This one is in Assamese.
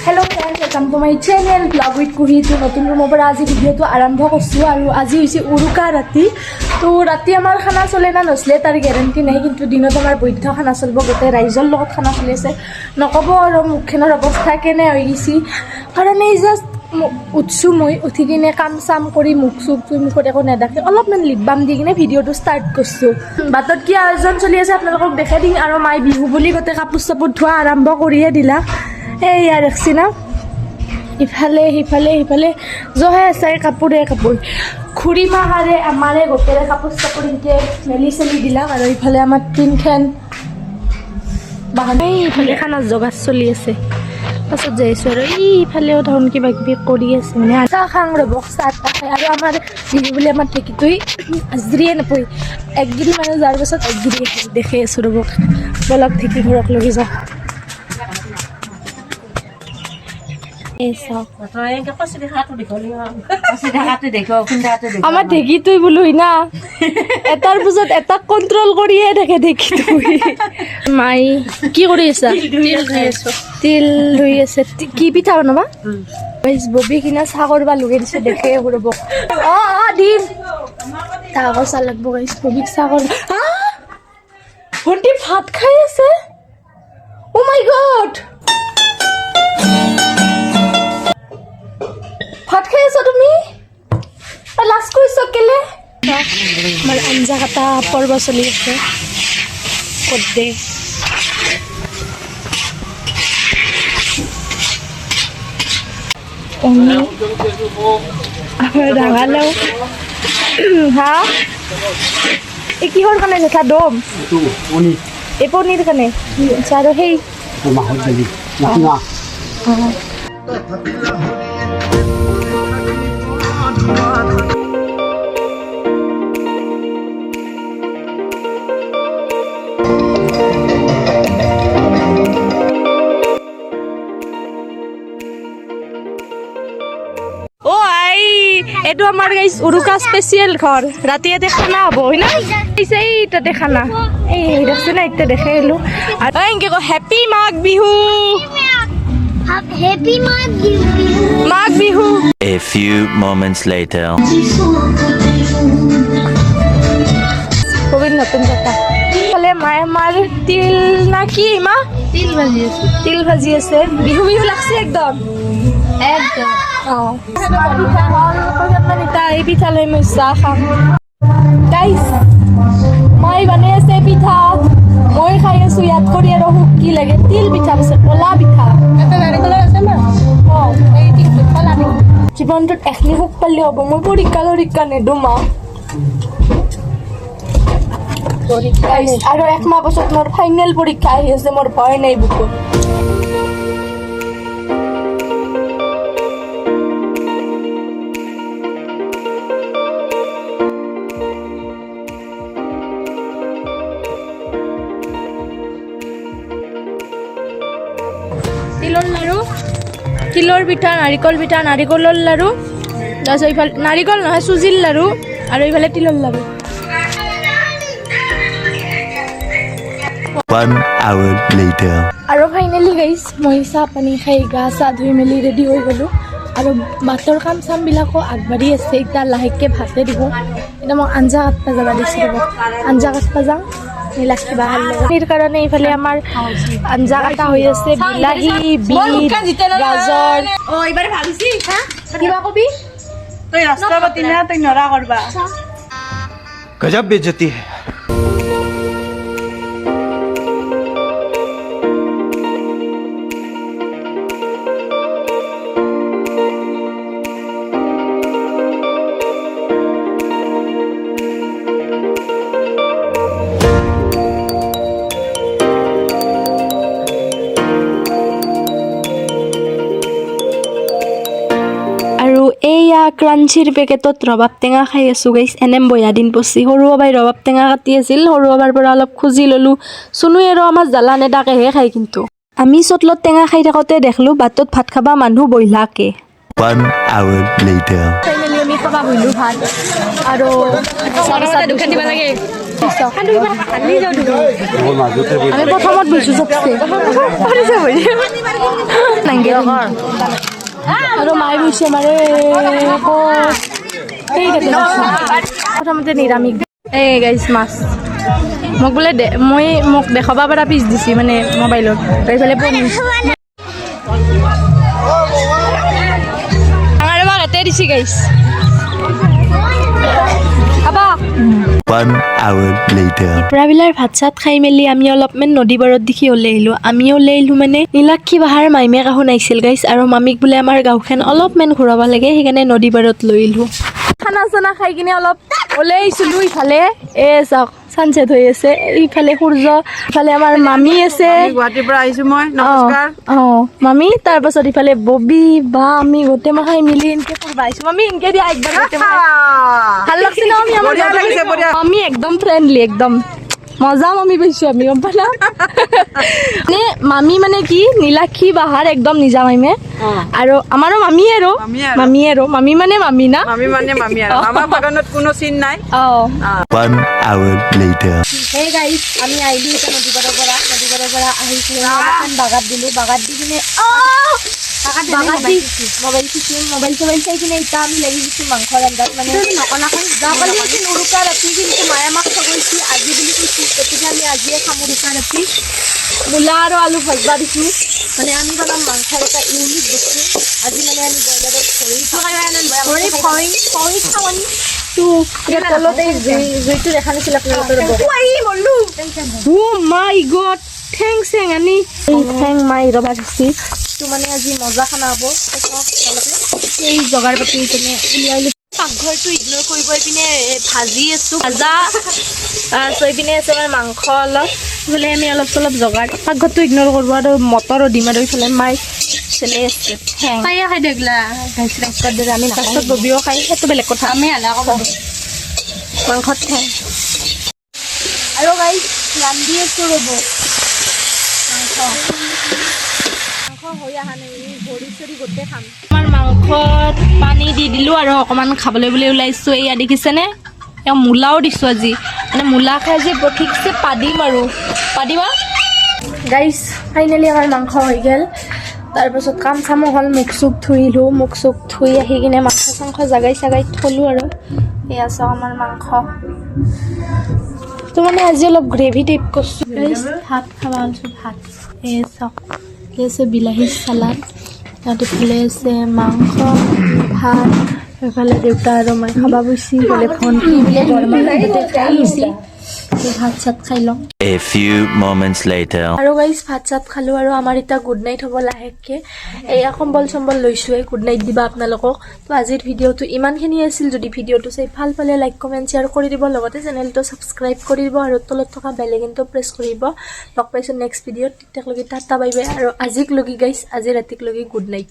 Hello friends, welcome to my channel Vlog with Kuhi. To নতুন ৰুমৰ পৰা আজি ভিডিঅ'টো আৰম্ভ কৰিছোঁ আৰু আজি হৈছে উৰুকা ৰাতি। তো ৰাতি আমাৰ খানা চলে না নচলে তাৰ গেৰেণ্টি নাই, কিন্তু দিনত আমাৰ বৈধ খানা চলিব, গোটেই ৰাইজৰ লগত খানা চলি আছে। নক'ব আৰু মুখখনৰ অৱস্থা কেনে হৈ গৈছে, কাৰণ এই জাষ্ট উঠছোঁ মই, উঠি কিনে কাম চাম কৰি মুখত একো নেদেখে অলপমান লিপ বাম দি কিনে ভিডিঅ'টো ষ্টাৰ্ট কৰিছোঁ। বাটত কি আয়োজন চলি আছে আপোনালোকক দেখাই দিম। আৰু মাই বিহু বুলি গোটেই কাপোৰ চাপোৰ ধোৱা আৰম্ভ কৰিয়ে দিলা। এইয়া দেখছি না, ইফালে সিফালে জহে আছে কাপোৰে খুৰী মাহাৰে আমাৰে গোটেই কাপোৰ চাপোৰ এনেকৈ মেলি চেলি দিলাক। আৰু ইফালে আমাৰ টিনখেন বাহানে ইফালে খানা যোগাৰ চলি আছে। পাছত যাইছোঁ আৰু ইফালেও ধৰণ কিবা কিবি কৰি আছে, মানে চাহ খাং ৰ'ব, চাহ খাই। আৰু আমাৰ বিহু বুলি আমাৰ ঢেঁকীটোই আজৰিয়ে নাপায়, একগিৰি মানে যোৱাৰ পাছত একগিৰি দেখি আছোঁ ৰ'ব। বলক ঢেঁকী ঘৰত লৈ যাওঁ। আমাৰ ঢেঁকীটোই বোলো না এটাৰ পিছত এটা কণ্ট্ৰল কৰিয়ে থাকে ঢেঁকীটোই। মাই কি কৰি আছা? তিল ধুই আছে। কি পিঠা বনাবা? ববি কিনা চাহ কৰিব লগাই দিছে, দেখে ৰ'ব। দিম চাহ আকৌ চাহ লাগব। ববিক চাহ কৰিব। ভণ্টি ভাত খাই আছে। অ মাই গড, ভাত খাই আছা তুমি? লাজ কৰিছ কেলে? আমাৰ আঞ্জা কাটা পৰ্ব চলি আছে। ক'ত দে ৰঙালাও হা এই কিহৰ কাৰণে জেঠা? দম এই পনীৰ কাৰণে। আৰু সেই এইটো আমাৰ গাইজ উৰুকা স্পেচিয়েল ঘৰ। ৰাতি ইয়াতে খানা হ'ব হয় না? এই তাতে খানা এই দেখছে না, এতিয়া দেখে আহিলোঁ। আৰু এনেকৈ কয় happy Magh Bihu, Magh Bihu. A few moments later. কবিৰ নতুন কথা ফালে মায়ে মাৰ তিল না কি মা? তিল ভাজি আছে। বিহু লাগছে একদম। এই পিঠা লৈ মই চাহ খাম। গাইজ মাই বনাই আছে পিঠা, মই খাই আছো ইয়াত কৰি। আৰু কি লাগে? তিল পিঠা আছে, কলা পিঠা। জীৱনটোত এখিনি সুখ পালে হ'ব। মই পৰীক্ষা নেদো মা। আৰু একমাহ পাছত মোৰ ফাইনেল পৰীক্ষা আহি আছে, মোৰ ভয় নাই বুকুত। তিলৰ লাড়ু, তিলৰ পিঠা, নাৰিকল পিঠা, নাৰিকলৰ লাড়ু, তাৰপিছত ইফালে নাৰিকল নহয় চুজিৰ লাড়ু, আৰু ইফালে তিলৰ লাড়ু। 1 hour later. আৰু ফাইনেলি গাইজ মই চাহ পানী খাই গা চা ধুই মেলি ৰেডি হৈ গ'লোঁ। আৰু ভাতৰ কাম চামবিলাকো আগবাঢ়ি আছে। এতিয়া লাহেকৈ ভাতে দিব। এতিয়া মই আঞ্জা কাটবা যাব দিছোঁ ৰ'ব। আঞ্জা কাটবা যাওঁ নীলাক কিবা ভাল লাগে। সেই কাৰণে এইফালে আমাৰ আঞ্জা কাটা হৈ আছে। বিলাহী, বিট, গাজৰ। এইবাৰ ভাবিছি কিবা কবি? তই ৰাষ্ট্ৰপতি না, তই নৰা কৰবা। गजब बेइज्जती है। এইয়া ক্ৰাঞ্চিৰ পেকেটত ৰবাব টেঙা খাই আছোঁ গাইছ। এনে বয়া দিন পচি। সৰু বাবাই ৰবাব টেঙা কাটি আছিল, সৰু বাবাৰ পৰা অলপ খুজি ল'লোঁ। চুনুৱে আৰু আমাৰ জ্বালা নেদাকেহে খায়। কিন্তু আমি চটলত টেঙা খাই থাকোঁতে দেখলোঁ বাটত ভাত খাবা মানুহ বহিলাকে। 1 hour later. ফাইনেলি আমি খাবা বহিলোঁ ভাত। আৰু দোকান দিব লাগে। আমি প্ৰথমত বহিছোঁ চবচে আৰু মায়ে বহিছে আমাৰে প্ৰথমতে নিৰামিষ এই গাইছ মাছ মোক বোলে মোক দেখাব পৰা পিছ দিছি মানে মোবাইলত এইফালে পনীৰ আমাৰ আমাক এতে দিছি গাইছ খাবা 1 hour later. পুৰাবিলাৰ ভাত চাত খাই মেলি আমি অলপমান নদী পাৰত দেখি ওলাই আহিলোঁ আমি ওলাই আহিলোঁ মানে নীলাক্ষী বাহাৰ মাইমে কাহোন আহিছিল গাইছ আৰু মামীক বোলে আমাৰ গাঁওখন অলপমান ঘূৰাব লাগে সেইকাৰণে নদী পাৰত লৈ আহিলোঁ খানা চানা খাই কিনে অলপ ওলাই আহিছিলোঁ ইফালে চাওক ছানছেট হৈ আছে ইফালে সূৰ্য ইফালে আমাৰ মামী আছে গুৱাহাটীৰ পৰা আহিছো মই নমস্কাৰ মামী তাৰপাছত ইফালে ববি বা আমি গোটেই মাখাই মিলি এনেকে ফুৰিব আহিছোঁ মামী এনেকে দিয়া একদম গোটেই মাখাই ভাল লাগছে ন আমি আমাৰ বঢ়িয়া লাগিছে, বঢ়িয়া। আমি একদম ফ্ৰেণ্ডলি একদম মজা মামী পাইছোঁ আমি গম পালা মানে মামী মানে কি নীলাক্ষী বাহাৰ একদম নিজা মামী আৰু আমাৰো মামী আৰু মামী মানে মামী না মামী মানে মামী আৰু আমাৰ বাগানত কোনো চিন নাই 1 hour later. সেই গাইছ আমি আহিলোঁ এতিয়া নদী পাৰৰ পৰা আহি কিনে অলপমান বাগাত দিলোঁ বাগাত দি কিনে বাগাত দি মোবাইল চবাইল চাই কিনে এতিয়া আমি লাগি দিছোঁ মাংস ৰান্ধাত মানে যোৱাকালি আছিল উৰুকা ৰাতি কিন্তু মায়ে আমাক খবৰছি আজি বুলি কৈছোঁ গতিকে আমি আজিয়ে খাম উৰুকা ৰাতি মূলা আৰু আলু ভাজবা দিছোঁ মানে আমি বনাম মাংসৰ এটা ইউনিক বস্তু আজি মানে আমি ব্ৰইলাৰত খৰি খাওঁ আমি তলতে জুইটো দেখা নাছিল আপোনালোকৰ মাই গড ঠেং চেং আনি এই ঠেং মাই ৰবা দিছি তো মানে আজি মজা খানা হ'ব এই জগাৰ পাতি পিনে উলিয়াই লৈছোঁ পাকঘৰটো ইগন'ৰ কৰিব পিনে ভাজি আছোঁ ভাজা চৈ পিনে আছে আমাৰ মাংস অলপ বোলে আমি অলপ চলপ জগাৰ পাকঘৰটো ইগন'ৰ কৰিব আৰু মটৰো দিম আৰু এইফালে মাই চলি আছে ঠেং খাই দিগলা আমি লাষ্টত ববিও খাই সেইটো বেলেগ কথা আমি মাংসত ঠেং আৰু গাইছ ৰান্ধি আছোঁ ৰ'ব হৈ অহা নাই ভৰি চৰি গোটেই খাম আমাৰ মাংসত পানী দি দিলোঁ আৰু অকণমান খাবলৈ বুলি ওলাইছোঁ এয়া দেখিছেনে এওঁ মূলাও দিছোঁ আজি মানে মূলা খাই যে ঠিকছে পাদিম আৰু পাদিবা গাইছ ফাইনেলি আমাৰ মাংস হৈ গ'ল তাৰপাছত কাম চামো হ'ল মুখ চুখ ধুইলোঁ মুখ চুখ ধুই আহি কিনে মাংস চাংস জাগাই চাগাই থলোঁ আৰু এয়া চাওক আমাৰ মাংস তো মানে আজি অলপ গ্ৰেভি টাইপ কৰিছোঁ গাইছ ভাত খাবা আছোঁ ভাত এই চাওক আছে বিলাহী চালাড তাত ইফালে আছে মাংস ভাত এইফালে দেউতা আৰু মই খাবা বৈছি বোলে ভণ্টি বোলে ভাত চাত খাই লওঁ A few moments later. আৰু গাইছ ভাত চাত খালোঁ আৰু আমাৰ এতিয়া গুড নাইট হ'ব লাহেকৈ এয়া কম্বল চম্বল লৈছোঁৱে গুড নাইট দিবা আপোনালোকক তো আজিৰ ভিডিঅ'টো ইমানখিনি আছিল যদি ভিডিঅ'টো চাই ভাল পালে লাইক কমেণ্ট শ্বেয়াৰ কৰি দিব লগতে চেনেলটো ছাবস্ক্ৰাইব কৰি দিব আৰু তলত থকা বেল আইকনটো প্ৰেছ কৰিব লগ পাইছোঁ নেক্সট ভিডিঅ'ত তেতিয়ালৈকে টাটা বাই বাই আৰু আজিক লগি গাইছ আজি ৰাতিক লগি গুড নাইট